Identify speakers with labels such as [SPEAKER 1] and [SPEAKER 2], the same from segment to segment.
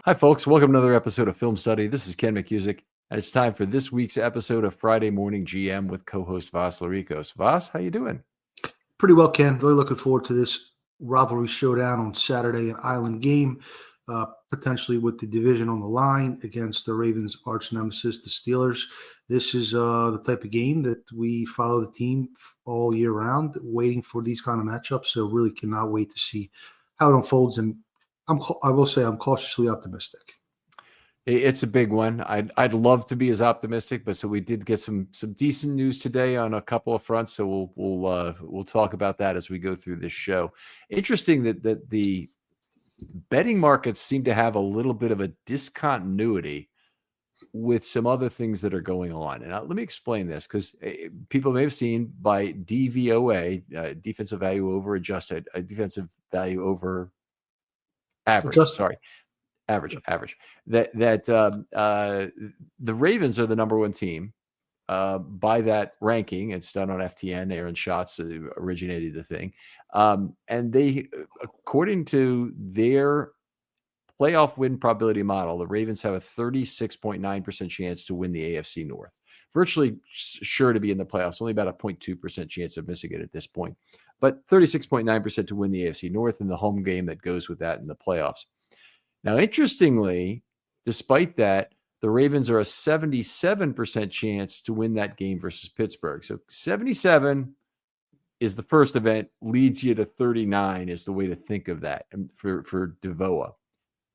[SPEAKER 1] Hi, folks. Welcome to another episode of Film Study. This is Ken McCusick, and it's time for this week's episode of Friday Morning GM with co-host Vas Larikos. Vas, how you doing?
[SPEAKER 2] Pretty well, Ken. Really looking forward to this rivalry showdown on Saturday, an Island game, potentially with the division on the line against the Ravens' arch nemesis, the Steelers. This is the type of game that we follow the team all year round, waiting for these kind of matchups. So really cannot wait to see how it unfolds. And I will say I'm cautiously optimistic.
[SPEAKER 1] It's a big one. I'd love to be as optimistic, but so we did get some decent news today on a couple of fronts. So we'll talk about that as we go through this show. Interesting that the betting markets seem to have a little bit of a discontinuity with some other things that are going on. And let me explain this, because people may have seen by DVOA, defensive value over adjusted, defensive value over average. Average. That the Ravens are the number one team by that ranking. It's done on FTN. Aaron Schatz originated the thing, and they, according to their playoff win probability model, the Ravens have a 36.9% chance to win the AFC North. Virtually sure to be in the playoffs. Only about a 0.2% chance of missing it at this point, but 36.9% to win the AFC North in the home game that goes with that in the playoffs. Now, interestingly, despite that, the Ravens are a 77% chance to win that game versus Pittsburgh. So 77 is the first event, leads you to 39 is the way to think of that for DVOA.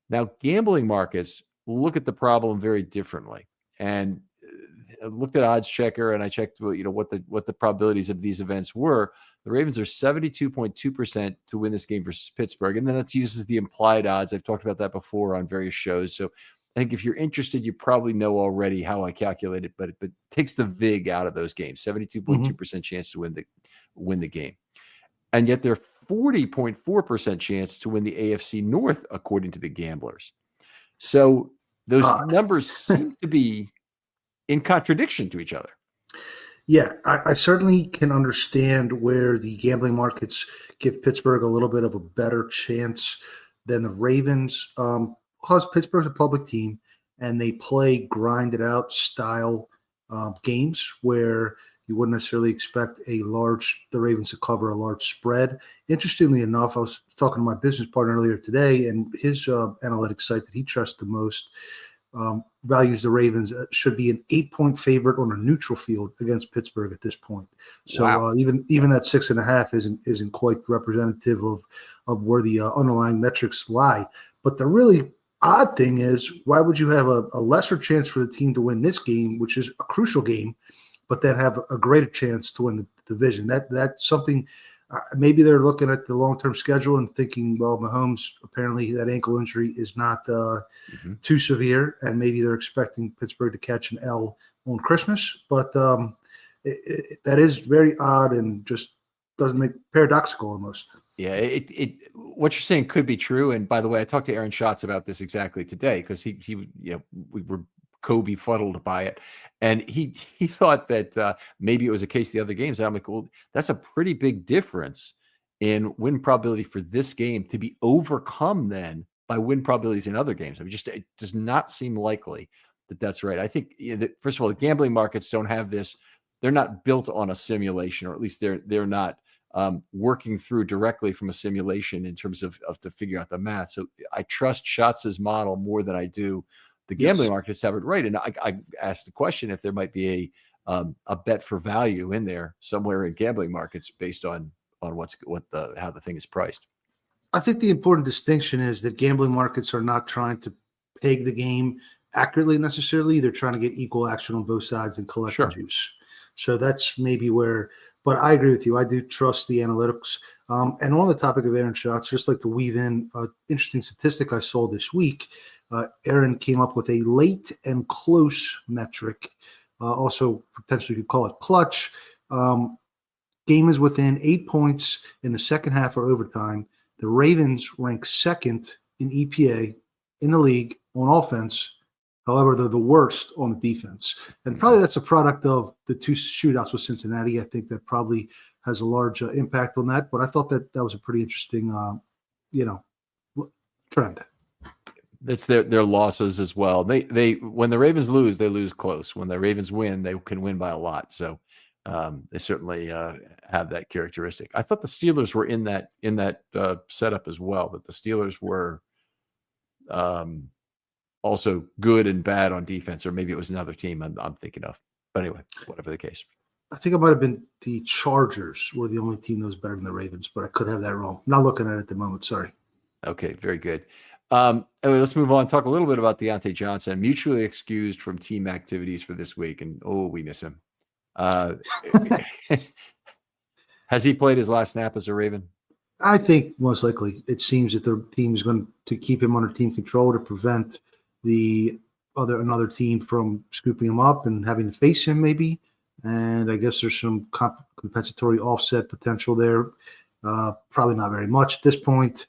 [SPEAKER 1] Now, gambling markets look at the problem very differently. And I looked at Odds Checker and I checked what the probabilities of these events were. The Ravens are 72.2% to win this game versus Pittsburgh. And then that uses the implied odds. I've talked about that before on various shows. So I think if you're interested, you probably know already how I calculate it, but it takes the VIG out of those games, 72.2% chance to win the game. And yet they're 40.4% chance to win the AFC North, according to the gamblers. So those numbers seem to be in contradiction to each other.
[SPEAKER 2] Yeah, I certainly can understand where the gambling markets give Pittsburgh a little bit of a better chance than the Ravens, because Pittsburgh's a public team and they play grinded out style games where you wouldn't necessarily expect the Ravens to cover a large spread. Interestingly enough, I was talking to my business partner earlier today, and his analytics site that he trusts the most values the Ravens should be an 8-point favorite on a neutral field against Pittsburgh at this point. So wow. Even that 6.5 isn't quite representative of where the underlying metrics lie. But the really odd thing is, why would you have a lesser chance for the team to win this game, which is a crucial game, but then have a greater chance to win the division? That's something. Maybe they're looking at the long-term schedule and thinking, well, Mahomes, apparently that ankle injury is not too severe, and maybe they're expecting Pittsburgh to catch an L on Christmas. But that is very odd and just doesn't make paradoxical almost.
[SPEAKER 1] Yeah, what you're saying could be true. And by the way, I talked to Aaron Schatz about this exactly today, because we were befuddled by it. And he thought that maybe it was a case of the other games. And I'm like, well, that's a pretty big difference in win probability for this game to be overcome then by win probabilities in other games. I mean, it does not seem likely that that's right. I think that, first of all, the gambling markets don't have this. They're not built on a simulation, or at least they're not working through directly from a simulation in terms of to figure out the math. So I trust Schatz's model more than I do the gambling markets have it right. And I asked the question if there might be a bet for value in there somewhere in gambling markets based on how the thing is priced.
[SPEAKER 2] I think the important distinction is that gambling markets are not trying to peg the game accurately necessarily. They're trying to get equal action on both sides and collect the juice. So that's maybe where, but I agree with you. I do trust the analytics. And on the topic of Aaron Schatz, just like to weave in an interesting statistic I saw this week. Aaron came up with a late and close metric. Also, potentially you could call it clutch. Game is within 8 points in the second half or overtime. The Ravens rank second in EPA in the league on offense. However, they're the worst on the defense. And probably that's a product of the two shootouts with Cincinnati. I think that probably has a large impact on that. But I thought that was a pretty interesting, trend.
[SPEAKER 1] It's their losses as well. They when the Ravens lose, they lose close. When the Ravens win, they can win by a lot. So they certainly have that characteristic. I thought the Steelers were in that setup as well. That the Steelers were also good and bad on defense, or maybe it was another team I'm thinking of. But anyway, whatever the case.
[SPEAKER 2] I think it might have been the Chargers were the only team that was better than the Ravens, but I could have that wrong. I'm not looking at it at the moment. Sorry.
[SPEAKER 1] Okay, very good. Anyway, let's move on. Talk a little bit about Diontae Johnson, mutually excused from team activities for this week, and we miss him. Has he played his last snap as a Raven?
[SPEAKER 2] I think most likely. It seems that the team is going to keep him under team control to prevent another team from scooping him up and having to face him, maybe. And I guess there's some compensatory offset potential there. Probably not very much at this point,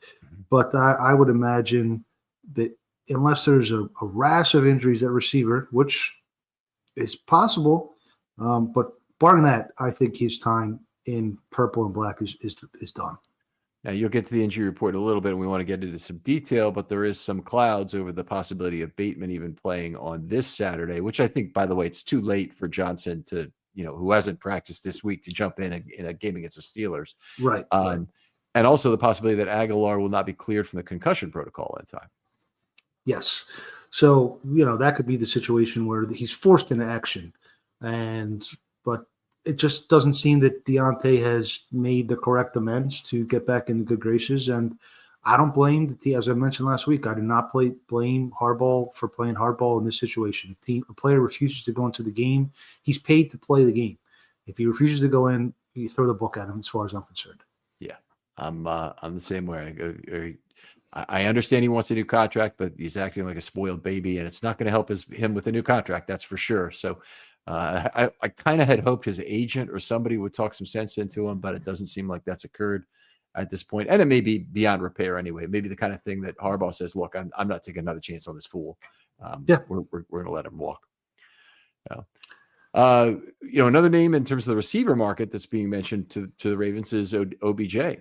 [SPEAKER 2] but I would imagine that unless there's a rash of injuries at receiver, which is possible, but barring that, I think his time in purple and black is done.
[SPEAKER 1] Now, you'll get to the injury report a little bit, and we want to get into some detail, but there is some clouds over the possibility of Bateman even playing on this Saturday, which I think, by the way, it's too late for Johnson to, who hasn't practiced this week, to jump in a game against the Steelers.
[SPEAKER 2] Right.
[SPEAKER 1] And also the possibility that Aguilar will not be cleared from the concussion protocol in time.
[SPEAKER 2] Yes. So, that could be the situation where he's forced into action. But it just doesn't seem that Diontae has made the correct amends to get back in the good graces. And I don't blame the team. As I mentioned last week, I do not blame Harbaugh for playing hardball in this situation. A player refuses to go into the game. He's paid to play the game. If he refuses to go in, you throw the book at him, as far as I'm concerned.
[SPEAKER 1] Yeah, I'm the same way. I understand he wants a new contract, but he's acting like a spoiled baby, and it's not going to help him with a new contract. That's for sure. So I kind of had hoped his agent or somebody would talk some sense into him, but it doesn't seem like that's occurred at this point. And it may be beyond repair anyway. Maybe the kind of thing that Harbaugh says, look, I'm not taking another chance on this fool. We're going to let him walk. Another name in terms of the receiver market that's being mentioned to the Ravens is OBJ.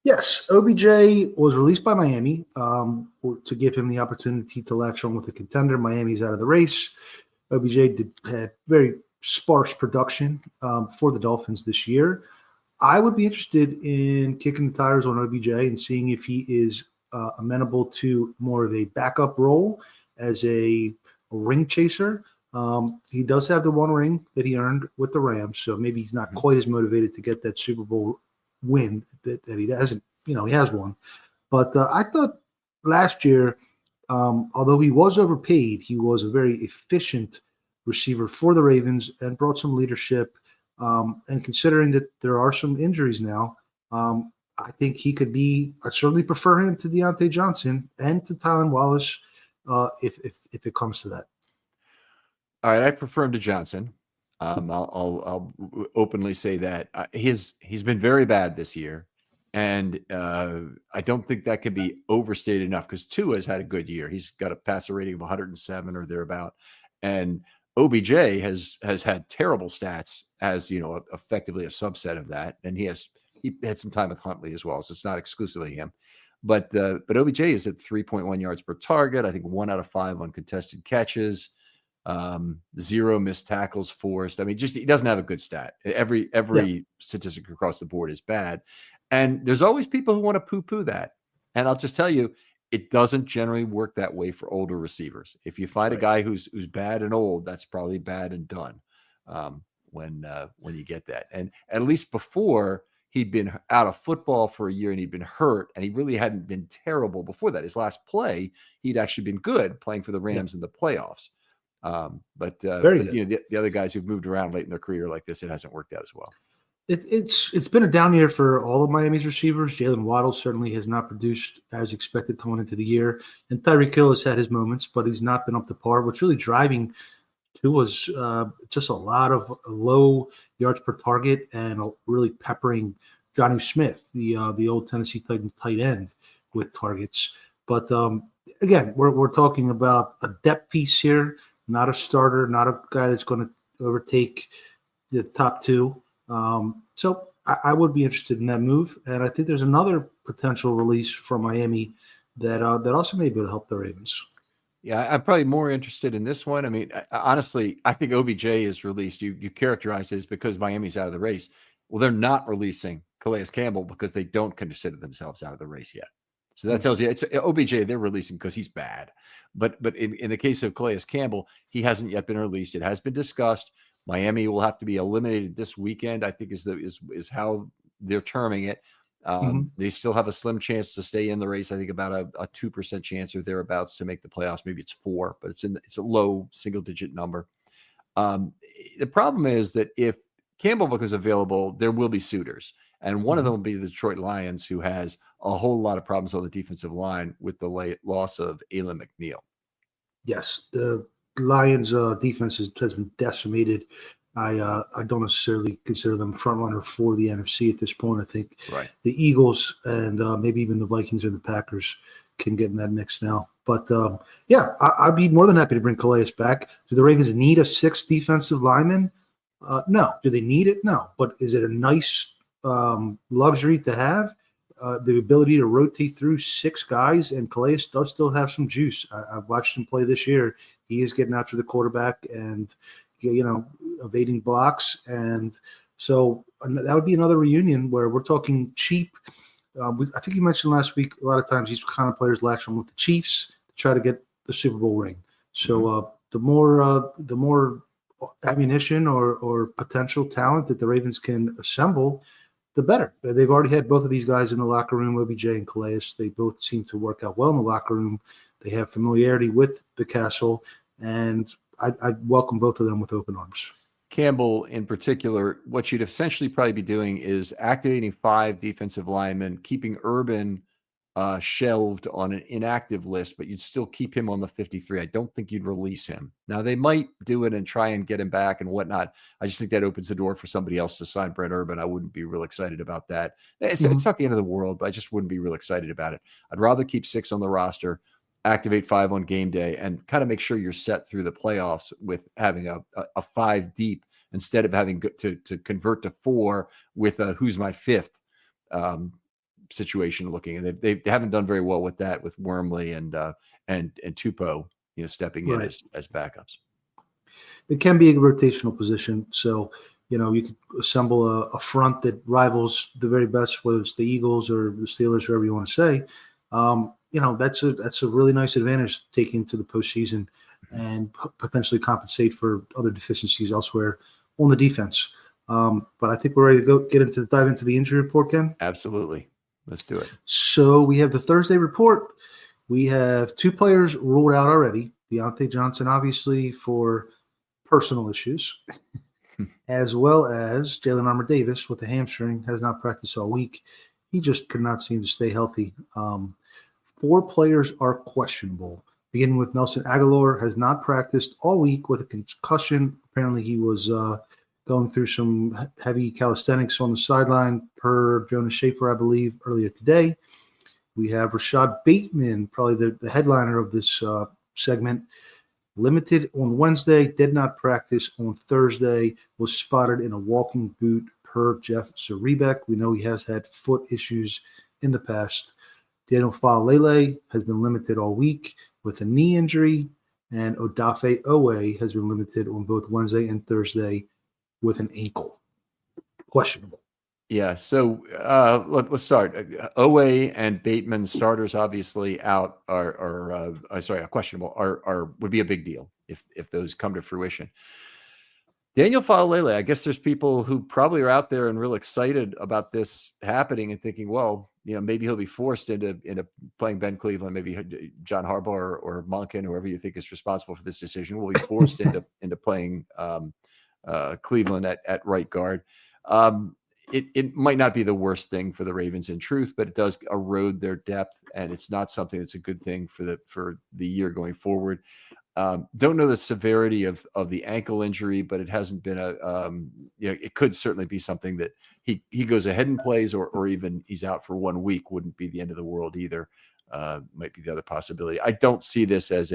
[SPEAKER 2] Yes, OBJ was released by Miami to give him the opportunity to latch on with a contender. Miami's out of the race. OBJ had very sparse production for the Dolphins this year. I would be interested in kicking the tires on OBJ and seeing if he is amenable to more of a backup role as a ring chaser. He does have the one ring that he earned with the Rams, so maybe he's not quite as motivated to get that Super Bowl win that he doesn't. He has one. But I thought last year, although he was overpaid, he was a very efficient receiver for the Ravens and brought some leadership. And considering that there are some injuries now, I think he could be. I certainly prefer him to Diontae Johnson and to Tylan Wallace if it comes to that.
[SPEAKER 1] All right, I prefer him to Johnson. I'll openly say that he's been very bad this year, and I don't think that can be overstated enough because Tua has had a good year. He's got a passer rating of 107 or thereabout, and OBJ has had terrible stats as effectively a subset of that, and he had some time with Huntley as well, so it's not exclusively him. But OBJ is at 3.1 yards per target. I think 1 out of 5 on contested catches. 0 missed tackles forced. I mean, just he doesn't have a good stat. Every statistic across the board is bad. And there's always people who want to poo-poo that. And I'll just tell you, it doesn't generally work that way for older receivers. If you find a guy who's bad and old, that's probably bad and done when you get that. And at least before, he'd been out of football for a year and he'd been hurt, and he really hadn't been terrible before that. His last play, he'd actually been good playing for the Rams in the playoffs. But the other guys who've moved around late in their career like this, it hasn't worked out as well.
[SPEAKER 2] It's been a down year for all of Miami's receivers. Jalen Waddle certainly has not produced as expected coming into the year, and Tyreek Hill has had his moments, but he's not been up to par. What's really driving to was just a lot of low yards per target and really peppering Jonnu Smith, the old Tennessee Titans tight end, with targets. But again, we're talking about a depth piece here. Not a starter, not a guy that's going to overtake the top two. So I would be interested in that move. And I think there's another potential release from Miami that also may be able to help the Ravens.
[SPEAKER 1] Yeah, I'm probably more interested in this one. I mean, honestly, I think OBJ is released. You characterized it as because Miami's out of the race. Well, they're not releasing Calais Campbell because they don't consider themselves out of the race yet. So that tells you it's OBJ they're releasing because he's bad. But in the case of Calais Campbell, he hasn't yet been released. It has been discussed. Miami will have to be eliminated this weekend, I think is how they're terming it. They still have a slim chance to stay in the race. I think about a 2% chance or thereabouts to make the playoffs. Maybe it's 4, but it's a low single digit number. The problem is that if Campbell becomes available, there will be suitors. And one of them will be the Detroit Lions, who has a whole lot of problems on the defensive line with the late loss of Aylin McNeil.
[SPEAKER 2] Yes, the Lions' defense has been decimated. I don't necessarily consider them a front runner for the NFC at this point. I think the Eagles and maybe even the Vikings or the Packers can get in that mix now. But yeah, I'd be more than happy to bring Calais back. Do the Ravens need a 6th defensive lineman? No. Do they need it? No. But is it a nice luxury to have? The ability to rotate through 6 guys, and Calais does still have some juice. I've watched him play this year. He is getting after the quarterback and evading blocks, and so that would be another reunion where we're talking cheap. I think you mentioned last week a lot of times these kind of players latch on with the Chiefs to try to get the Super Bowl ring. So the more ammunition or potential talent that the Ravens can assemble, the better. They've already had both of these guys in the locker room, OBJ and Calais. They both seem to work out well in the locker room. They have familiarity with the castle, and I'd welcome both of them with open arms.
[SPEAKER 1] Campbell, in particular, what you'd essentially probably be doing is activating 5 defensive linemen, keeping Urban shelved on an inactive list, but you'd still keep him on the 53. I don't think you'd release him. Now, they might do it and try and get him back and whatnot. I just think that opens the door for somebody else to sign Brent Urban. I wouldn't be real excited about that. It's not the end of the world, but I just wouldn't be real excited about it. I'd rather keep 6 on the roster, activate 5 on game day, and kind of make sure you're set through the playoffs with having a 5 deep instead of having to convert to 4 with a who's my 5th situation looking. And they haven't done very well with that, with Wormley and Tupou, stepping in as backups.
[SPEAKER 2] It can be a rotational position. So, you could assemble a front that rivals the very best, whether it's the Eagles or the Steelers, whoever you want to say. That's a really nice advantage taking to the postseason and potentially compensate for other deficiencies elsewhere on the defense. But I think we're ready to dive into the injury report, Ken.
[SPEAKER 1] Absolutely. Let's do it.
[SPEAKER 2] So we have the Thursday report. We have 2 players ruled out already. Deontay Johnson, obviously, for personal issues, as well as Jalen Armour-Davis with a hamstring, has not practiced all week. He just could not seem to stay healthy. 4 players are questionable, beginning with Nelson Aguilar, has not practiced all week with a concussion. Apparently he was going through some heavy calisthenics on the sideline, per Jonas Schaefer, I believe, earlier today. We have Rashad Bateman, probably the headliner of this segment, limited on Wednesday, did not practice on Thursday, was spotted in a walking boot, per Jeff Zrebiec. We know he has had foot issues in the past. Daniel Faalele has been limited all week with a knee injury, and Odafe Owe has been limited on both Wednesday and Thursday with an ankle. Questionable.
[SPEAKER 1] Yeah, so let's start. Owe and Bateman, starters obviously out, are questionable, would be a big deal if those come to fruition. Daniel Faalele, I guess there's people who probably are out there and real excited about this happening and thinking, well, maybe he'll be forced into playing Ben Cleveland, maybe John Harbaugh or Monken, whoever you think is responsible for this decision, will be forced into playing Cleveland at right guard. It might not be the worst thing for the Ravens in truth, but it does erode their depth, and it's not something that's a good thing for the year going forward. Don't know the severity of the ankle injury, but it hasn't been it could certainly be something that he goes ahead and plays, or even he's out for 1 week. Wouldn't be the end of the world either. Might be the other possibility. I don't see this as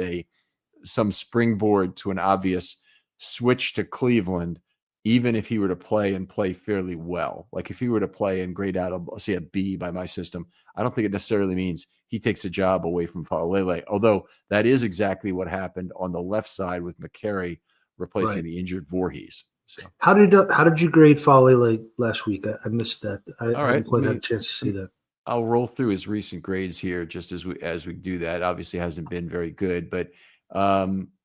[SPEAKER 1] some springboard to an obvious switch to Cleveland even if he were to play and play fairly well. Like if he were to play and grade out, say, a B by my system, I don't think it necessarily means he takes a job away from Faalele, although that is exactly what happened on the left side with McCary replacing
[SPEAKER 2] Right.
[SPEAKER 1] the injured Voorhees. So,
[SPEAKER 2] How did you grade Faalele last week? I missed that. I
[SPEAKER 1] all
[SPEAKER 2] haven't
[SPEAKER 1] right,
[SPEAKER 2] quite had a chance to see that.
[SPEAKER 1] I'll roll through his recent grades here just as we do that. Obviously hasn't been very good, but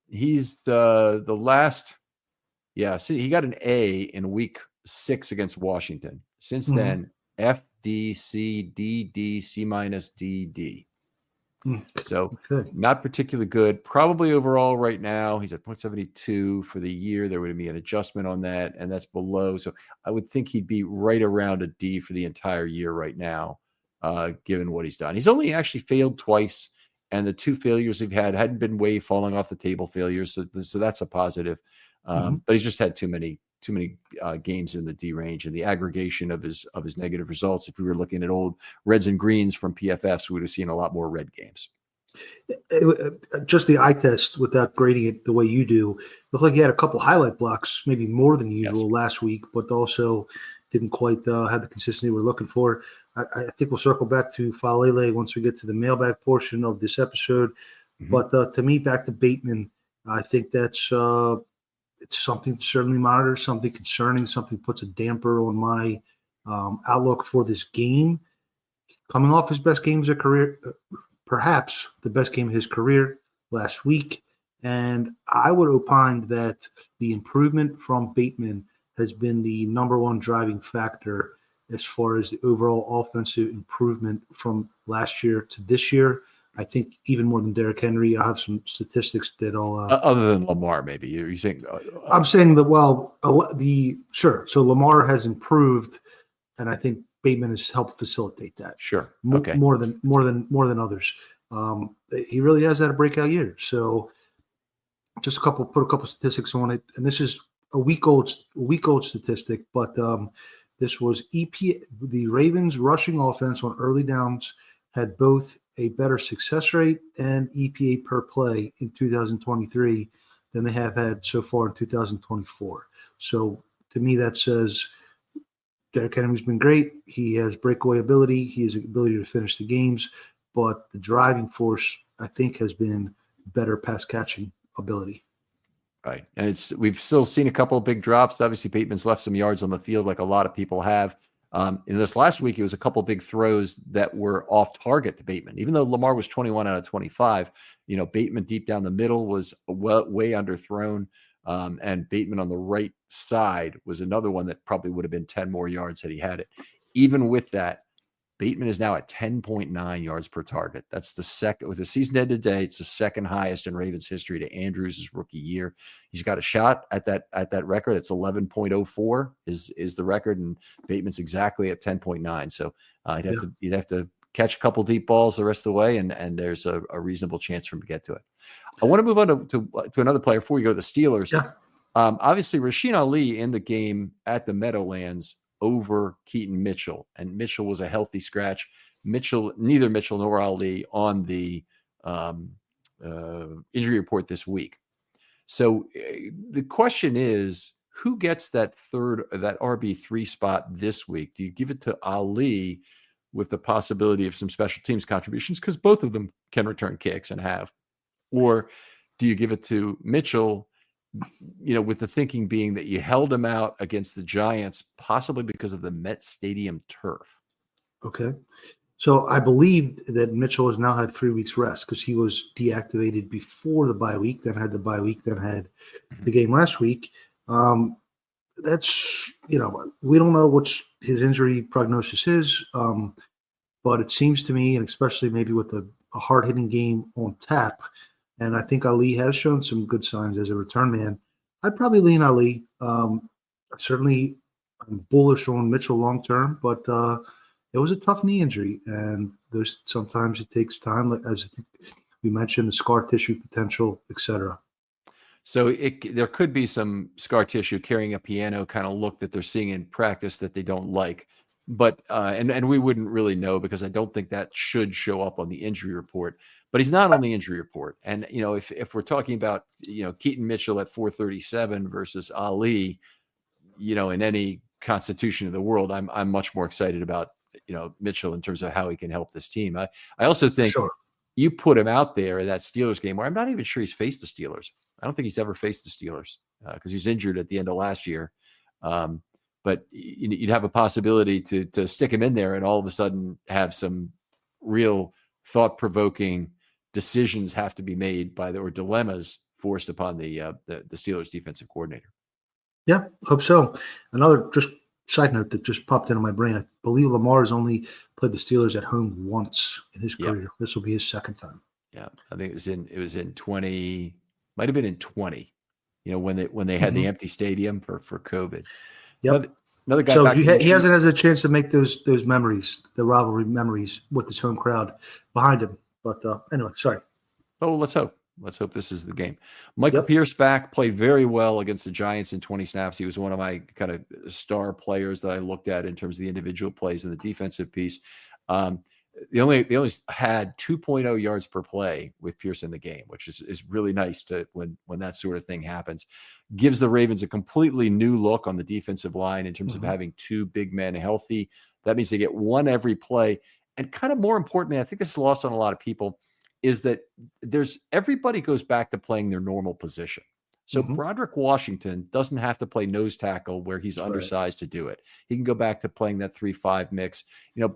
[SPEAKER 1] he's the last. Yeah, see, he got an A in week 6 against Washington. Since then, F, D, C, D, D, C minus, D, D. So
[SPEAKER 2] Okay.
[SPEAKER 1] not particularly good. Probably overall right now, he's at 0.72 for the year. There would be an adjustment on that, and that's below. So I would think he'd be right around a D for the entire year right now, given what he's done. He's only actually failed twice, and the 2 failures he've had hadn't been way falling off the table failures. So that's a positive. But he's just had too many games in the D range, and the aggregation of his negative results. If we were looking at old Reds and Greens from PFFs, we would have seen a lot more red games.
[SPEAKER 2] Just the eye test without grading it the way you do, looked like he had a couple highlight blocks, maybe more than usual last week, but also didn't quite have the consistency we're looking for. I think we'll circle back to Faalele once we get to the mailbag portion of this episode. But to me, back to Bateman, I think that's it's something to certainly monitor, something concerning, something puts a damper on my outlook for this game. Coming off his best games of career, perhaps the best game of his career last week. And I would opine that the improvement from Bateman has been the number one driving factor as far as the overall offensive improvement from last year to this year. I think even more than Derrick Henry. I have some statistics that I'll
[SPEAKER 1] other than Lamar, maybe you're saying.
[SPEAKER 2] I'm saying that So Lamar has improved, and I think Bateman has helped facilitate that.
[SPEAKER 1] Sure.
[SPEAKER 2] Okay. More than others. He really has had a breakout year. So just put a couple statistics on it, and this is a week old statistic, but this was the Ravens rushing offense on early downs had both a better success rate and EPA per play in 2023 than they have had so far in 2024. So to me, that says Derrick Henry's been great. He has breakaway ability. He has the ability to finish the games, but the driving force, I think, has been better pass catching ability.
[SPEAKER 1] Right. And we've still seen a couple of big drops. Obviously, Bateman's left some yards on the field like a lot of people have. In this last week, it was a couple of big throws that were off target to Bateman. Even though Lamar was 21 out of 25, Bateman deep down the middle was way underthrown. And Bateman on the right side was another one that probably would have been 10 more yards had he had it. Even with that, Bateman is now at 10.9 yards per target. That's the second with the season end today. It's the second highest in Ravens history to Andrews' rookie year. He's got a shot at that record. It's 11.04 is the record, and Bateman's exactly at 10.9. So you'd have to catch a couple deep balls the rest of the way, and there's a reasonable chance for him to get to it. I want to move on to another player before we go to the Steelers.
[SPEAKER 2] Yeah.
[SPEAKER 1] Obviously, Rasheen Ali in the game at the Meadowlands over Keaton Mitchell, and Mitchell was a healthy scratch. Neither Mitchell nor Ali on the injury report this week. So the question is, who gets that RB3 spot this week? Do you give it to Ali with the possibility of some special teams contributions, because both of them can return kicks and have, or do you give it to Mitchell, with the thinking being that you held him out against the Giants, possibly because of the Met Stadium turf?
[SPEAKER 2] Okay. So I believe that Mitchell has now had 3 weeks rest because he was deactivated before the bye week, then had the bye week, then had the game last week. That's, we don't know what his injury prognosis is, but it seems to me, and especially maybe with a hard-hitting game on tap, and I think Ali has shown some good signs as a return man, I'd probably lean Ali. Certainly, I'm bullish on Mitchell long term, but it was a tough knee injury, and sometimes it takes time, as we mentioned, the scar tissue potential, etc.
[SPEAKER 1] So there could be some scar tissue carrying a piano kind of look that they're seeing in practice that they don't like. But and we wouldn't really know, because I don't think that should show up on the injury report. But he's not on the injury report. And if we're talking about Keaton Mitchell at 437 versus Ali, in any constitution of the world, I'm much more excited about, Mitchell in terms of how he can help this team. I also think
[SPEAKER 2] Sure.
[SPEAKER 1] you put him out there in that Steelers game where I'm not even sure he's faced the Steelers. I don't think he's ever faced the Steelers because he was injured at the end of last year. But you'd have a possibility to stick him in there and all of a sudden have some real thought-provoking decisions have to be made or dilemmas forced upon the Steelers defensive coordinator.
[SPEAKER 2] Yeah, hope so. Another just side note that just popped into my brain. I believe Lamar has only played the Steelers at home once in his career. This will be his second time.
[SPEAKER 1] Yeah, I think it was in 20, might have been in 20. When they had the empty stadium for COVID.
[SPEAKER 2] Yep.
[SPEAKER 1] Another guy.
[SPEAKER 2] So
[SPEAKER 1] back
[SPEAKER 2] he hasn't had a chance to make those memories, the rivalry memories with his home crowd behind him. But anyway, sorry.
[SPEAKER 1] Oh, let's hope. Let's hope this is the game. Michael Pierce back, played very well against the Giants in 20 snaps. He was one of my kind of star players that I looked at in terms of the individual plays and the defensive piece. They only had 2.0 yards per play with Pierce in the game, which is really nice to when that sort of thing happens. Gives the Ravens a completely new look on the defensive line in terms of having two big men healthy. That means they get one every play. And kind of more importantly, I think this is lost on a lot of people, is that everybody goes back to playing their normal position. So Broderick Washington doesn't have to play nose tackle where he's undersized to do it. He can go back to playing that 3-5 mix.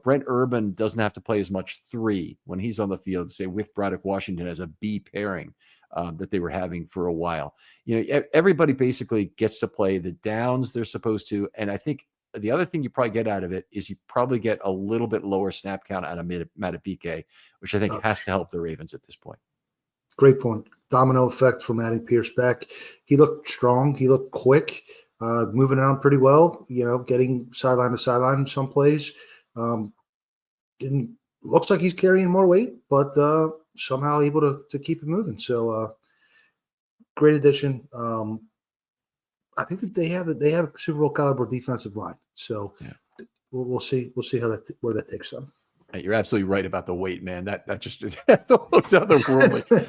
[SPEAKER 1] Brent Urban doesn't have to play as much 3 when he's on the field, say with Broderick Washington as a B pairing that they were having for a while. Everybody basically gets to play the downs they're supposed to. And I think the other thing you probably get out of it is you probably get a little bit lower snap count out of Madubuike, which I think has to help the Ravens at this point.
[SPEAKER 2] Great point. Domino effect from adding Pierce back. He looked strong. He looked quick, moving around pretty well, getting sideline to sideline some plays. Looks like he's carrying more weight, but somehow able to keep it moving. So great addition. I think that they have a Super Bowl caliber defensive line. So we'll see where that takes them.
[SPEAKER 1] You're absolutely right about the weight, man. That just looks otherworldly.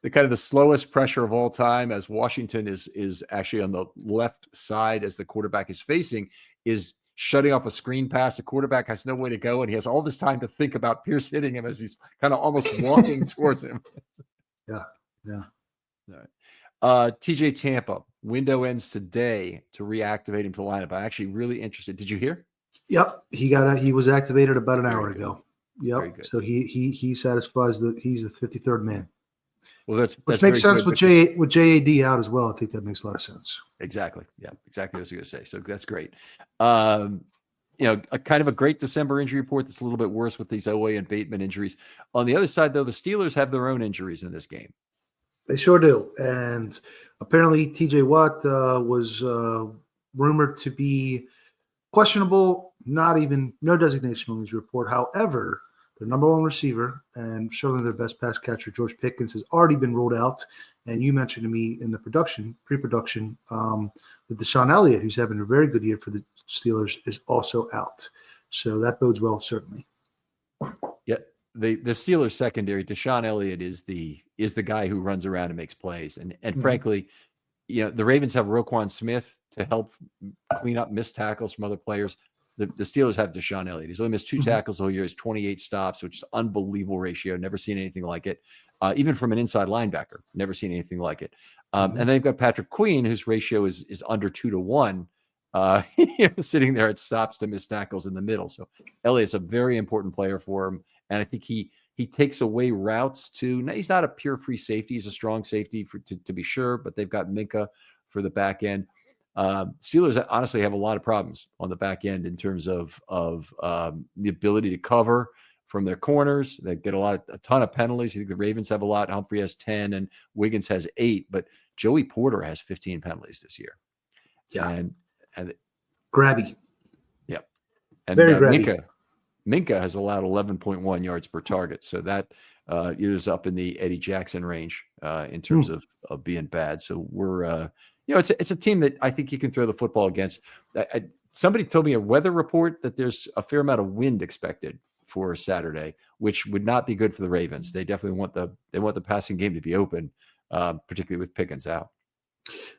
[SPEAKER 1] the kind of the slowest pressure of all time, as Washington is actually on the left side as the quarterback is facing, is shutting off a screen pass. The quarterback has no way to go, and he has all this time to think about Pierce hitting him as he's kind of almost walking towards him.
[SPEAKER 2] Yeah.
[SPEAKER 1] All right. TJ Tampa window ends today to reactivate him to the lineup. I'm actually really interested. Did you hear?
[SPEAKER 2] Yep, he was activated about an hour ago. Yep, so he satisfies he's the 53rd man.
[SPEAKER 1] Well, that's
[SPEAKER 2] which makes sense with JAD out as well. I think that makes a lot of sense.
[SPEAKER 1] Exactly. Yeah, exactly what I was going to say. So that's great. A kind of a great December injury report that's a little bit worse with these Oweh and Bateman injuries. On the other side, though, the Steelers have their own injuries in this game.
[SPEAKER 2] They sure do. And apparently TJ Watt was rumored to be questionable, no designation on his report. However, their number one receiver and certainly their best pass catcher, George Pickens, has already been ruled out. And you mentioned to me in the pre-production, that Deshaun Elliott, who's having a very good year for the Steelers, is also out. So that bodes well, certainly.
[SPEAKER 1] Yeah, the Steelers secondary, Deshaun Elliott is the guy who runs around and makes plays. And frankly, the Ravens have Roquan Smith to help clean up missed tackles from other players. The Steelers have Deshaun Elliott. He's only missed 2 tackles all year. He's 28 stops, which is an unbelievable ratio. Never seen anything like it. Even from an inside linebacker, never seen anything like it. And then you've got Patrick Queen, whose ratio is under 2 to 1, sitting there at stops to missed tackles in the middle. So Elliott's a very important player for him. And I think he takes away routes he's not a pure free safety. He's a strong safety to be sure, but they've got Minka for the back end. Steelers honestly have a lot of problems on the back end in terms of the ability to cover from their corners. They get a ton of penalties. I think the Ravens have a lot. Humphrey has 10 and Wiggins has 8, but Joey Porter has 15 penalties this year.
[SPEAKER 2] Yeah.
[SPEAKER 1] And
[SPEAKER 2] grabby.
[SPEAKER 1] Yep. And
[SPEAKER 2] very grabby.
[SPEAKER 1] Minka has allowed 11.1 yards per target. So that is up in the Eddie Jackson range in terms of being bad. So we're, it's a team that I think you can throw the football against. Somebody told me a weather report that there's a fair amount of wind expected for Saturday, which would not be good for the Ravens. They definitely want the passing game to be open, particularly with Pickens out.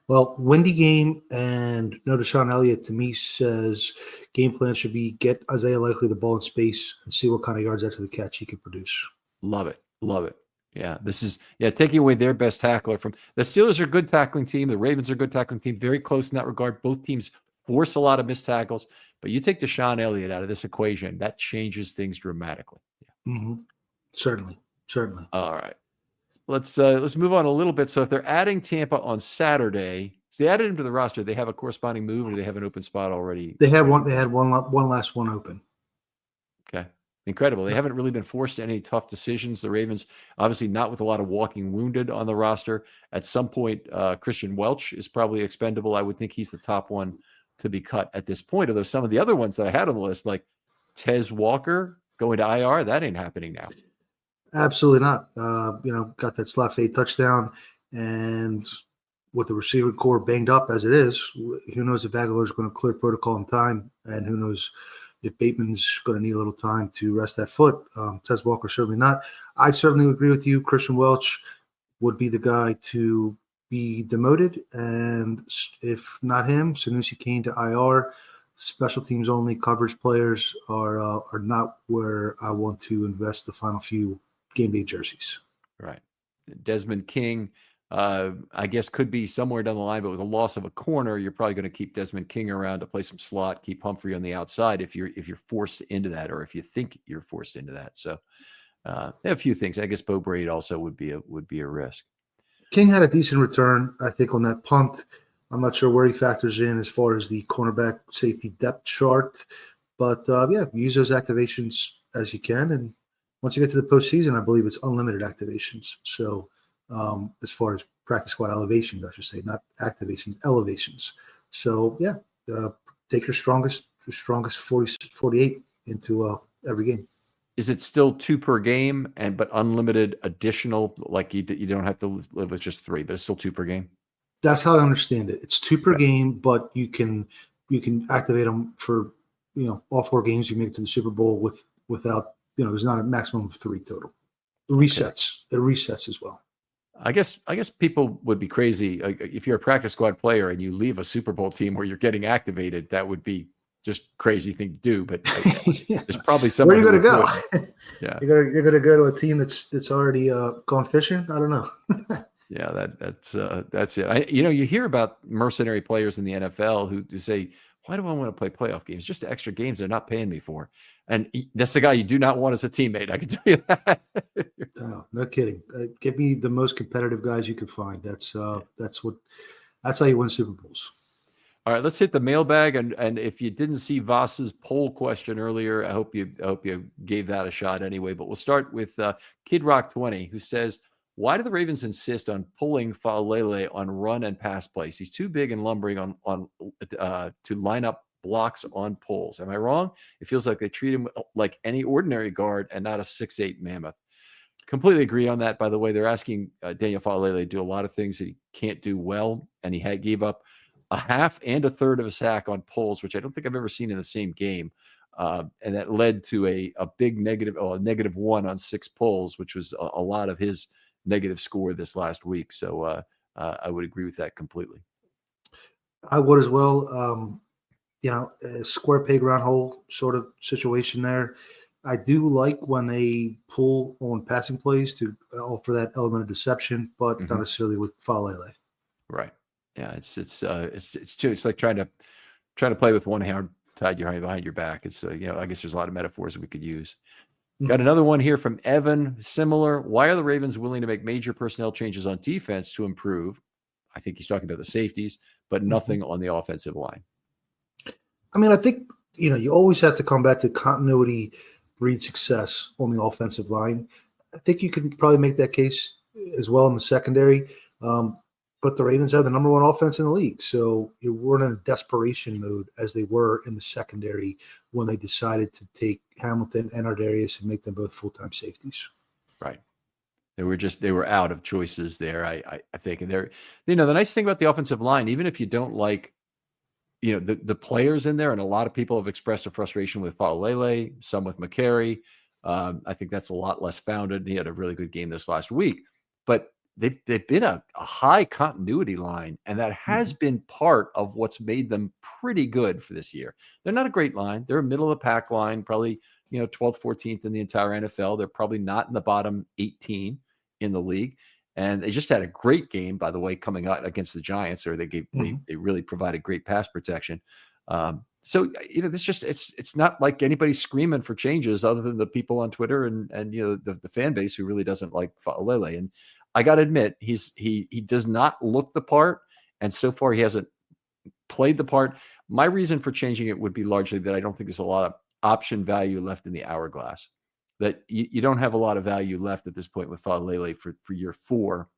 [SPEAKER 2] Well, windy game and no Deshaun Elliott to me says game plan should be get Isaiah Likely the ball in space and see what kind of yards after the catch he can produce.
[SPEAKER 1] Love it. Love it. Yeah, this is taking away their best tackler from the Steelers are a good tackling team. The Ravens are a good tackling team, very close in that regard. Both teams force a lot of missed tackles, but you take Deshaun Elliott out of this equation, that changes things dramatically.
[SPEAKER 2] Mm-hmm. Certainly.
[SPEAKER 1] All right. Let's move on a little bit. So if they're adding Tampa on Saturday, so they added him to the roster, they have a corresponding move, or do they have an open spot already?
[SPEAKER 2] They had one last one open.
[SPEAKER 1] Okay. Incredible. They haven't really been forced to any tough decisions. The Ravens, obviously not with a lot of walking wounded on the roster. At some point, Christian Welch is probably expendable. I would think he's the top one to be cut at this point. Although some of the other ones that I had on the list, like Tez Walker going to IR, that ain't happening now.
[SPEAKER 2] Absolutely not. Got that slot fade touchdown, and with the receiver core banged up as it is, who knows if Aguilar is going to clear protocol in time, and who knows if Bateman's going to need a little time to rest that foot. Tez Walker certainly not. I certainly would agree with you. Christian Welch would be the guy to be demoted, and if not him, Sanusi Kane to IR. Special teams only coverage players are not where I want to invest the final few game day jerseys.
[SPEAKER 1] Right. Desmond King, I guess, could be somewhere down the line, but with the loss of a corner, you're probably going to keep Desmond King around to play some slot, keep Humphrey on the outside if you're forced into that, or if you think you're forced into that. So a few things. I guess Bo Braid also would be a risk.
[SPEAKER 2] King had a decent return, I think, on that punt. I'm not sure where he factors in as far as the cornerback safety depth chart, but use those activations as you can. And once you get to the postseason, I believe it's unlimited activations. So as far as practice squad elevations, I should say, not activations, elevations. So take your strongest 48 into every game.
[SPEAKER 1] Is it still 2 per game but unlimited additional? Like you don't have to live with just 3, but it's still 2 per game.
[SPEAKER 2] That's how I understand it. It's 2 per game, but you can activate them for all 4 games. You make it to the Super Bowl without there's not a maximum of 3 total. It resets. Okay. It resets as well.
[SPEAKER 1] I guess people would be crazy if you're a practice squad player and you leave a Super Bowl team where you're getting activated. That would be just crazy thing to do. But there's probably somewhere.
[SPEAKER 2] Where are you going to go?
[SPEAKER 1] Yeah,
[SPEAKER 2] you're going to go to a team that's already gone fishing. I don't know.
[SPEAKER 1] Yeah, that's it. You hear about mercenary players in the NFL who say, "Why do I want to play playoff games? Just extra games they're not paying me for." And that's the guy you do not want as a teammate. I can tell you that.
[SPEAKER 2] No kidding. Give me the most competitive guys you can find. That's how you win Super Bowls.
[SPEAKER 1] All right, let's hit the mailbag. And if you didn't see Voss's poll question earlier, I hope you gave that a shot anyway. But we'll start with Kid Rock 20, who says, why do the Ravens insist on pulling Faalele on run and pass plays? He's too big and lumbering on to line up blocks on pulls. Am I wrong? It feels like they treat him like any ordinary guard and not a 6'8" mammoth. Completely agree on that. By the way, they're asking Daniel Faalele to do a lot of things that he can't do well, and he gave up a half and a third of a sack on pulls, which I don't think I've ever seen in the same game. And that led to a big -1 on 6 pulls, which was a lot of his negative score this last week. So I would agree with that completely.
[SPEAKER 2] I would as well. A square peg round hole sort of situation there. I do like when they pull on passing plays to offer that element of deception, but not necessarily with Faalele.
[SPEAKER 1] Right. Yeah. It's like trying to play with one hand tied behind your back. It's I guess there's a lot of metaphors that we could use. Got another one here from Evan. Similar. Why are the Ravens willing to make major personnel changes on defense to improve? I think he's talking about the safeties, but nothing on the offensive line.
[SPEAKER 2] I mean, I think, you always have to come back to continuity breed success on the offensive line. I think you can probably make that case as well in the secondary. But the Ravens are the number 1 offense in the league. So you weren't in a desperation mode as they were in the secondary when they decided to take Hamilton and Ardarius and make them both full-time safeties.
[SPEAKER 1] Right. They were out of choices there, I think. And they're, the nice thing about the offensive line, even if you don't like, the players in there, and a lot of people have expressed a frustration with Faalele, some with McCary. I think that's a lot less founded. He had a really good game this last week. But they've been a high continuity line, and that has been part of what's made them pretty good for this year. They're not a great line. They're a middle of the pack line, probably 12th, 14th in the entire NFL. They're probably not in the bottom 18 in the league. And they just had a great game, by the way, coming out against the Giants, or they really provided great pass protection. So this just it's not like anybody's screaming for changes other than the people on Twitter and the fan base who really doesn't like Faalele. And I got to admit, he does not look the part, and so far he hasn't played the part. My reason for changing it would be largely that I don't think there's a lot of option value left in the hourglass. That you don't have a lot of value left at this point with Faalele for year 4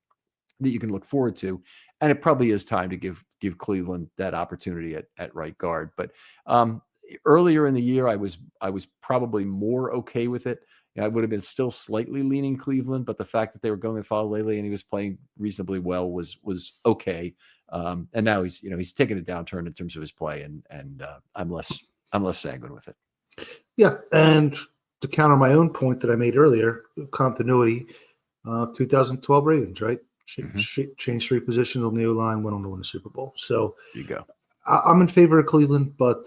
[SPEAKER 1] that you can look forward to. And it probably is time to give Cleveland that opportunity at right guard. But earlier in the year, I was probably more okay with it. I would have been still slightly leaning Cleveland, but the fact that they were going with Faalele and he was playing reasonably well was okay. And now he's taking a downturn in terms of his play, and I'm less sanguine with it.
[SPEAKER 2] Yeah, and to counter my own point that I made earlier, continuity, 2012 Ravens, right? Changed 3 positions on the O-line, went on to win the Super Bowl. So
[SPEAKER 1] there you go.
[SPEAKER 2] I'm in favor of Cleveland, but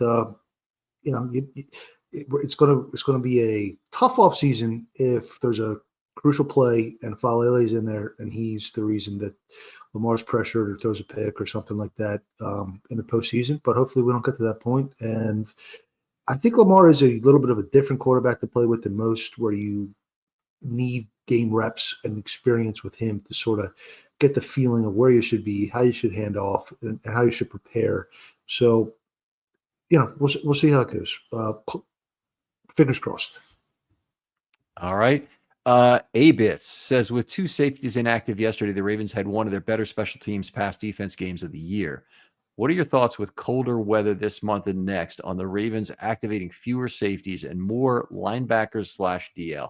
[SPEAKER 2] it's going to be a tough offseason if there's a crucial play and Faalele's in there and he's the reason that Lamar's pressured or throws a pick or something like that in the postseason. But hopefully we don't get to that point. And I think Lamar is a little bit of a different quarterback to play with than most, where you need game reps and experience with him to sort of get the feeling of where you should be, how you should hand off, and how you should prepare. So, we'll see how it goes. Fingers crossed.
[SPEAKER 1] All right. A-Bits says, with 2 safeties inactive yesterday, the Ravens had one of their better special teams pass defense games of the year. What are your thoughts with colder weather this month and next on the Ravens activating fewer safeties and more linebackers /DL?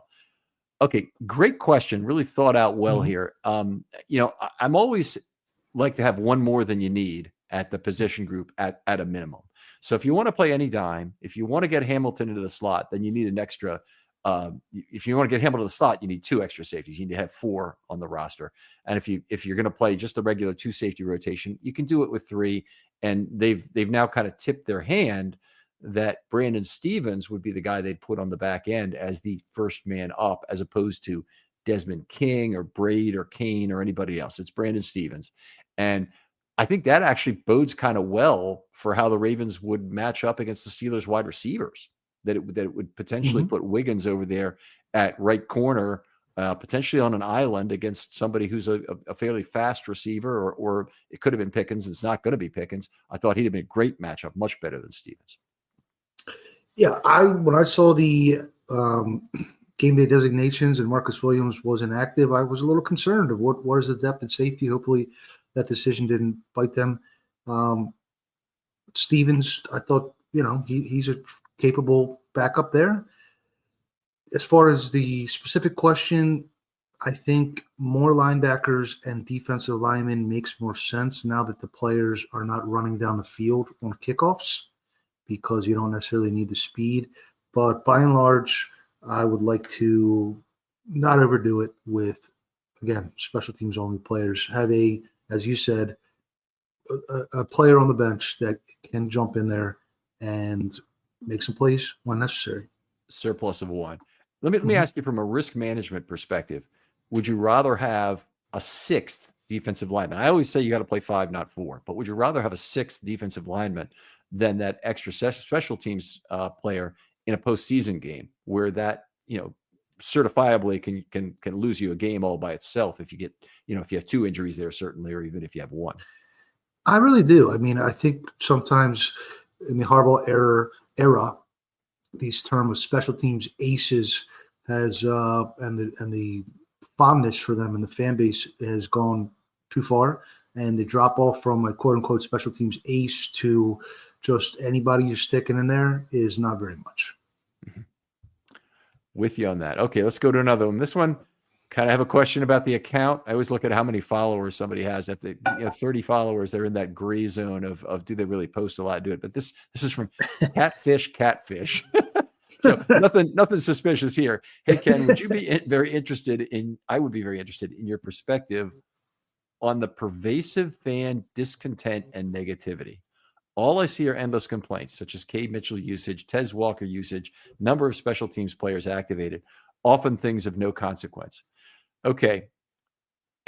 [SPEAKER 1] Okay, great question. Really thought out well here. I'm always like to have one more than you need at the position group at a minimum. So if you want to play any dime, if you want to get Hamilton into the slot, then you need an extra. If you want to get Hamilton to the slot, you need 2 extra safeties. You need to have 4 on the roster. And if you're going to play just the regular 2 safety rotation, you can do it with 3. And they've now kind of tipped their hand that Brandon Stephens would be the guy they'd put on the back end as the first man up, as opposed to Desmond King or Braid or Kane or anybody else. It's Brandon Stephens. And I think that actually bodes kind of well for how the Ravens would match up against the Steelers wide receivers, that it would potentially put Wiggins over there at right corner, potentially on an island against somebody who's a fairly fast receiver, or it could have been Pickens. It's not going to be Pickens. I thought he'd have been a great matchup, much better than Stephens.
[SPEAKER 2] Yeah, when I saw the game day designations and Marcus Williams was inactive, I was a little concerned of what is the depth and safety. Hopefully that decision didn't bite them. Stephens, I thought, he's a capable backup there. As far as the specific question, I think more linebackers and defensive linemen makes more sense now that the players are not running down the field on kickoffs, because you don't necessarily need the speed. But by and large, I would like to not overdo it with, again, special teams only players. Have as you said, a player on the bench that can jump in there and make some plays when necessary.
[SPEAKER 1] Surplus of 1. Let me ask you, from a risk management perspective, would you rather have a 6th defensive lineman? I always say you got to play 5, not 4, but would you rather have a 6th defensive lineman than that extra special teams player in a postseason game, where that certifiably can lose you a game all by itself if you get if you have 2 injuries there, certainly, or even if you have 1?
[SPEAKER 2] I really do. I mean, I think sometimes in the Harbaugh era, these term of special teams aces has and the fondness for them and the fan base has gone too far, and the drop off from a quote unquote special teams ace to just anybody you're sticking in there is not very much.
[SPEAKER 1] With you on that. Okay, let's go to another one. This one, kind of have a question about the account. I always look at how many followers somebody has. If they 30 followers, they're in that gray zone of do they really post a lot, do it. But this is from Catfish. So nothing suspicious here. Hey, Ken, would you be very interested in? I would be very interested in your perspective on the pervasive fan discontent and negativity. All I see are endless complaints, such as Cade Mitchell usage, Tez Walker usage, number of special teams players activated, often things of no consequence. Okay.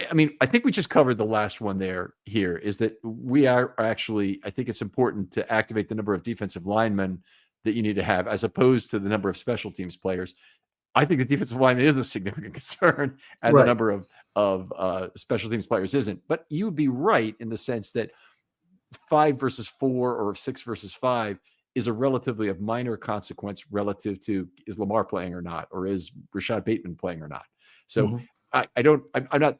[SPEAKER 1] I mean, I think we just covered the last one here is that we are actually, I think it's important to activate the number of defensive linemen that you need to have as opposed to the number of special teams players. I think the defensive line is a significant concern, and the number of special teams players isn't. But you would be right in the sense that 5 versus 4 or 6 versus 5 is a relatively of minor consequence relative to is Lamar playing or not, or is Rashad Bateman playing or not. So I'm not,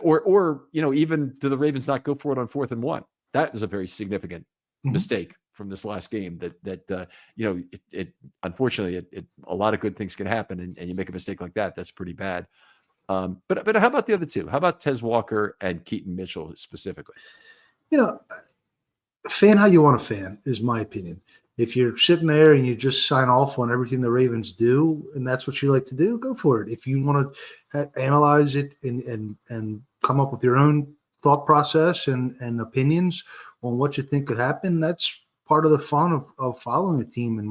[SPEAKER 1] or even do the Ravens not go for it on 4th and 1? That is a very significant mistake from this last game that unfortunately a lot of good things can happen and you make a mistake like that. That's pretty bad. But how about the other two? How about Tez Walker and Keaton Mitchell specifically?
[SPEAKER 2] Fan how you want to fan is my opinion. If you're sitting there and you just sign off on everything the Ravens do, and that's what you like to do, go for it. If you want to analyze it and come up with your own thought process and opinions on what you think could happen, that's part of the fun of following a team. In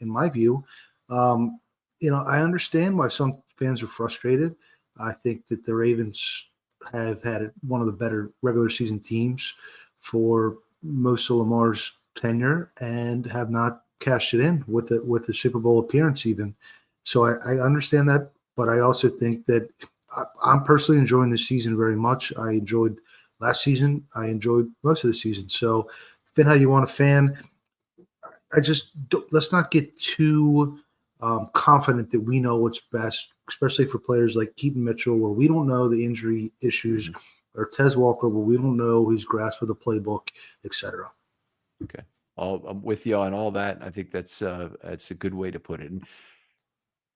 [SPEAKER 2] my view, I understand why some fans are frustrated. I think that the Ravens have had one of the better regular season teams for most of Lamar's tenure and have not cashed it in with the Super Bowl appearance even. So I understand that, but I also think that I'm personally enjoying this season very much. I enjoyed last season. I enjoyed most of the season. So fan how you want to fan. Let's not get too confident that we know what's best, especially for players like Keaton Mitchell, where we don't know the injury issues, or Tez Walker, where we don't know his grasp of the playbook, etc.
[SPEAKER 1] Okay, I'm with you on all that. I think that's a good way to put it. And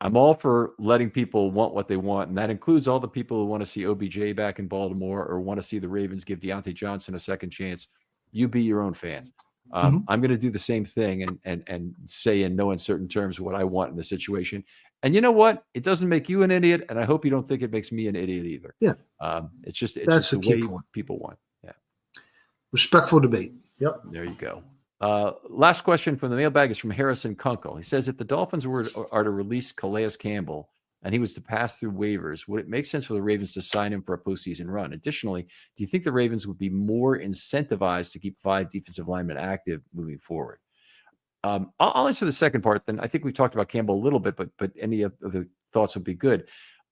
[SPEAKER 1] I'm all for letting people want what they want, and that includes all the people who want to see OBJ back in Baltimore or want to see the Ravens give Deontay Johnson a second chance. You be your own fan. I'm going to do the same thing and say in no uncertain terms what I want in the situation. And you know what? It doesn't make you an idiot, and I hope you don't think it makes me an idiot either.
[SPEAKER 2] Yeah.
[SPEAKER 1] It's just the way people want. Yeah.
[SPEAKER 2] Respectful debate. Yep.
[SPEAKER 1] There you go. Last question from the mailbag is from Harrison Kunkel. He says, if the Dolphins are to release Calais Campbell and he was to pass through waivers, would it make sense for the Ravens to sign him for a postseason run? Additionally, do you think the Ravens would be more incentivized to keep 5 defensive linemen active moving forward? I'll answer the second part. Then I think we've talked about Campbell a little bit, but any of the thoughts would be good.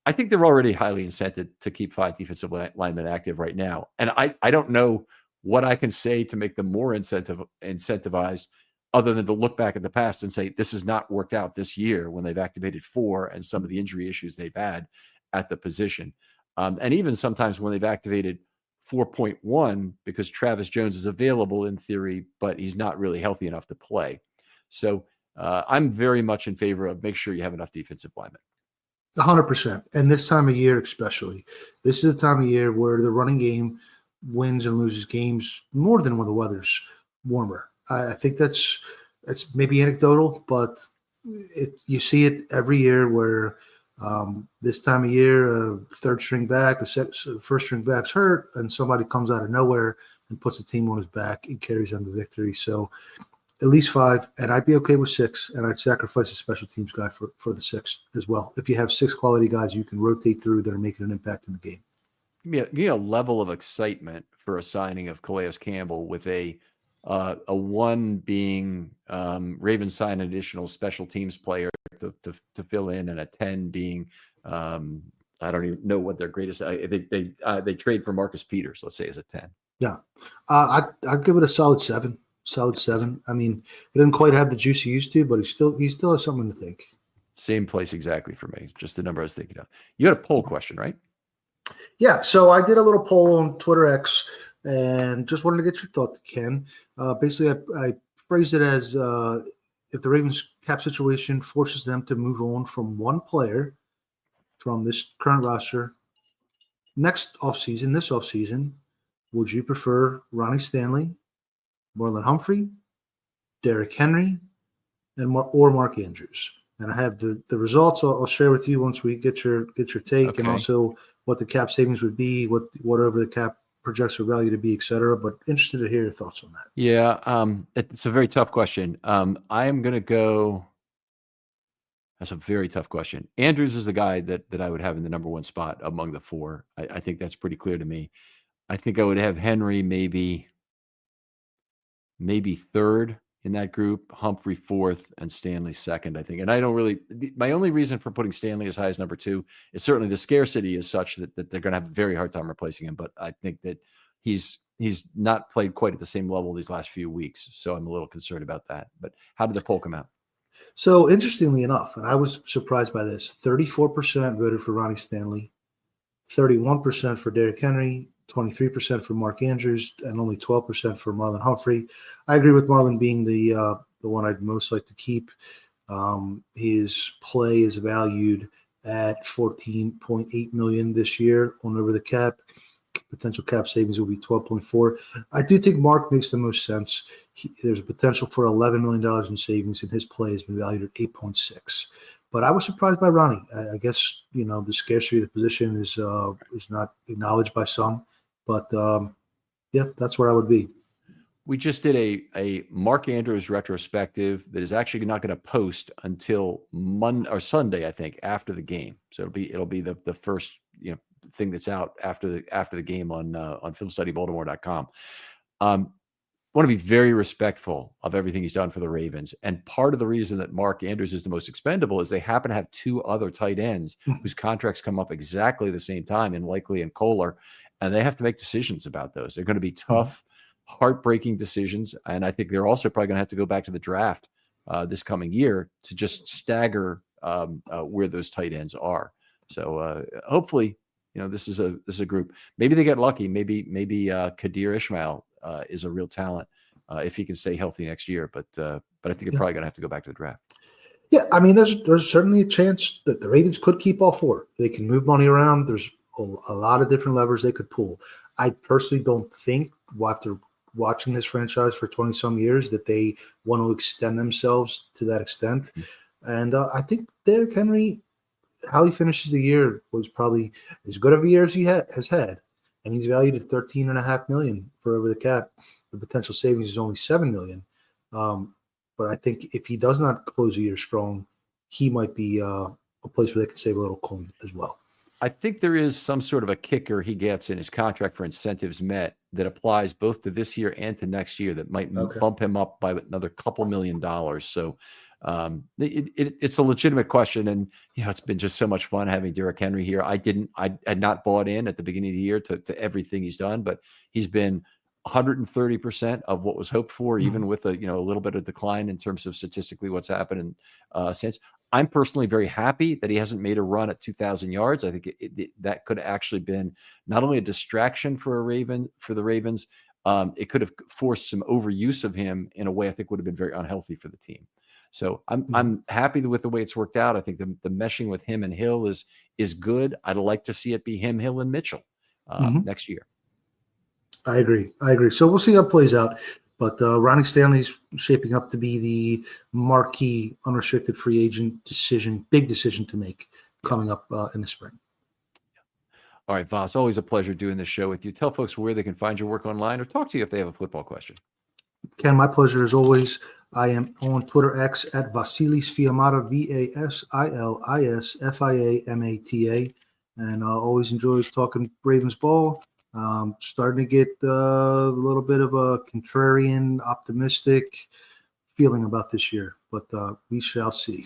[SPEAKER 1] I think they're already highly incented to keep 5 defensive linemen active right now. And I don't know what I can say to make them more incentivized other than to look back at the past and say, this has not worked out this year when they've activated 4 and some of the injury issues they've had at the position. And even sometimes when they've activated 4.1 because Travis Jones is available in theory, but he's not really healthy enough to play. So I'm very much in favor of make sure you have enough defensive linemen.
[SPEAKER 2] 100%. And this time of year especially. This is the time of year where the running game wins and loses games more than when the weather's warmer. I think that's maybe anecdotal, but you see it every year where this time of year, a third string back, first string back's hurt, and somebody comes out of nowhere and puts the team on his back and carries them to victory. So at least 5, and I'd be okay with 6, and I'd sacrifice a special teams guy for the 6th as well. If you have 6 quality guys you can rotate through that are making an impact in the game.
[SPEAKER 1] Give me a level of excitement for a signing of Calais Campbell with a 1 being Ravens sign an additional special teams player to fill in, and a 10 being I don't even know what their greatest. They trade for Marcus Peters, let's say, as a 10.
[SPEAKER 2] Yeah, I'd give it a solid 7. Solid 7. I mean, he didn't quite have the juice he used to, but he still has something to think.
[SPEAKER 1] Same place exactly for me. Just the number I was thinking of. You had a poll question, right?
[SPEAKER 2] Yeah. So I did a little poll on Twitter X and just wanted to get your thought, Ken. Basically, I phrased it as if the Ravens cap situation forces them to move on from one player from this current roster this offseason, would you prefer Ronnie Stanley, Marlon Humphrey, Derrick Henry, or Mark Andrews? And I have the results I'll share with you once we get your take. Okay. And also what the cap savings would be, whatever the cap projects for value to be, et cetera. But interested to hear your thoughts on that.
[SPEAKER 1] Yeah, it's a very tough question. I am going to go. That's a very tough question. Andrews is the guy that I would have in the number one spot among the four. I think that's pretty clear to me. I think I would have Henry maybe third in that group, Humphrey fourth, and Stanley second, I think. And I don't really, my only reason for putting Stanley as high as number two is certainly the scarcity is such that they're going to have a very hard time replacing him. But I think that he's not played quite at the same level these last few weeks. So I'm a little concerned about that. But how did the poll come out?
[SPEAKER 2] So interestingly enough, and I was surprised by this, 34% voted for Ronnie Stanley, 31% for Derrick Henry, 23% for Mark Andrews, and only 12% for Marlon Humphrey. I agree with Marlon being the one I'd most like to keep. His play is valued at $14.8 million this year on over the cap. Potential cap savings will be 12.4. I do think Mark makes the most sense. There's a potential for $11 million in savings, and his play has been valued at 8.6. But I was surprised by Ronnie. I guess the scarcity of the position is not acknowledged by some. But yeah, that's where I would be.
[SPEAKER 1] We just did a Mark Andrews retrospective that is actually not going to post until Monday or Sunday, I think, after the game. So it'll be the first thing that's out after the game on filmstudybaltimore.com. Want to be very respectful of everything he's done for the Ravens. And part of the reason that Mark Andrews is the most expendable is they happen to have two other tight ends whose contracts come up exactly the same time in Likely and Kohler. And they have to make decisions about those. They're going to be tough, heartbreaking decisions. And I think they're also probably going to have to go back to the draft this coming year to just stagger where those tight ends are. So hopefully, this is a group. Maybe they get lucky. Maybe Kadir Ishmael is a real talent if he can stay healthy next year. But I think they're probably going to have to go back to the draft.
[SPEAKER 2] Yeah, I mean, there's certainly a chance that the Ravens could keep all four. They can move money around. There's a lot of different levers they could pull. I personally don't think, after watching this franchise for 20-some years, that they want to extend themselves to that extent. And I think Derrick Henry, how he finishes the year was probably as good of a year as he has had. And he's valued at $13.5 million for over the cap. The potential savings is only $7 million. But I think if he does not close the year strong, he might be a place where they can save a little coin as well.
[SPEAKER 1] I think there is some sort of a kicker he gets in his contract for incentives met that applies both to this year and to next year that might bump him up by another couple $1 million. So it's a legitimate question. And, it's been just so much fun having Derrick Henry here. I had not bought in at the beginning of the year to everything he's done, but he's been 130% of what was hoped for, even with a little bit of decline in terms of statistically what's happened in since. I'm personally very happy that he hasn't made a run at 2,000 yards. I think that could have actually been not only a distraction for the Ravens, it could have forced some overuse of him in a way I think would have been very unhealthy for the team. So I'm happy with the way it's worked out. I think the meshing with him and Hill is good. I'd like to see it be him, Hill, and Mitchell next year.
[SPEAKER 2] I agree. So we'll see how it plays out. But Ronnie Stanley's shaping up to be the marquee unrestricted free agent big decision to make coming up in the spring.
[SPEAKER 1] All right, Voss, always a pleasure doing this show with you. Tell folks where they can find your work online or talk to you if they have a football question.
[SPEAKER 2] Ken, my pleasure as always. I am on Twitter X at Vasilis Fiamata, Vasilis Fiamata, and I always enjoy talking Ravens ball. Starting to get a little bit of a contrarian, optimistic feeling about this year, but we shall see.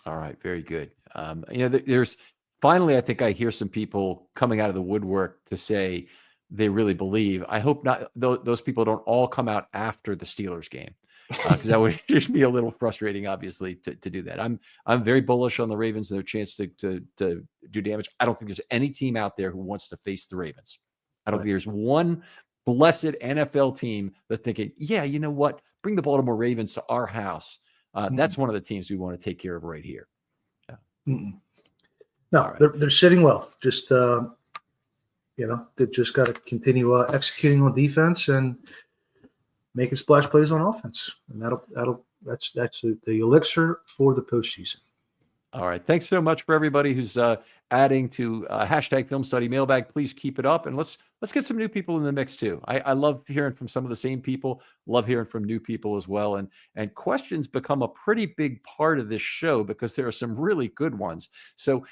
[SPEAKER 1] All right, very good. There's finally, I think I hear some people coming out of the woodwork to say they really believe. I hope not. Those people don't all come out after the Steelers game, because that would just be a little frustrating, obviously, to do that. I'm very bullish on the Ravens and their chance to do damage. I don't think there's any team out there who wants to face the Ravens. I don't think there's one blessed NFL team that's thinking, yeah, you know what? Bring the Baltimore Ravens to our house. That's one of the teams we want to take care of right here.
[SPEAKER 2] No, right. They're sitting well. Just they just got to continue executing on defense and making splash plays on offense, and that's the elixir for the postseason.
[SPEAKER 1] All right. Thanks so much for everybody who's out adding to hashtag Film Study Mailbag. Please keep it up, and let's get some new people in the mix too. I love hearing from some of the same people. Love hearing from new people as well. And questions become a pretty big part of this show because there are some really good ones. So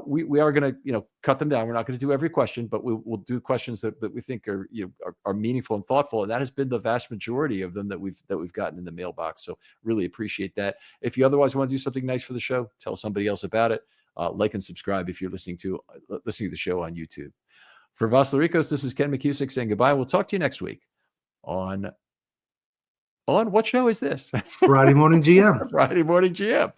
[SPEAKER 1] we are going to cut them down. We're not going to do every question, but we'll do questions that we think are are meaningful and thoughtful. And that has been the vast majority of them that we've gotten in the mailbox. So really appreciate that. If you otherwise want to do something nice for the show, tell somebody else about it. Like and subscribe if you're listening to the show on YouTube. For Vas Laricos, this is Ken McCusick saying goodbye. We'll talk to you next week on what show is this?
[SPEAKER 2] Friday Morning GM.
[SPEAKER 1] Friday Morning GM.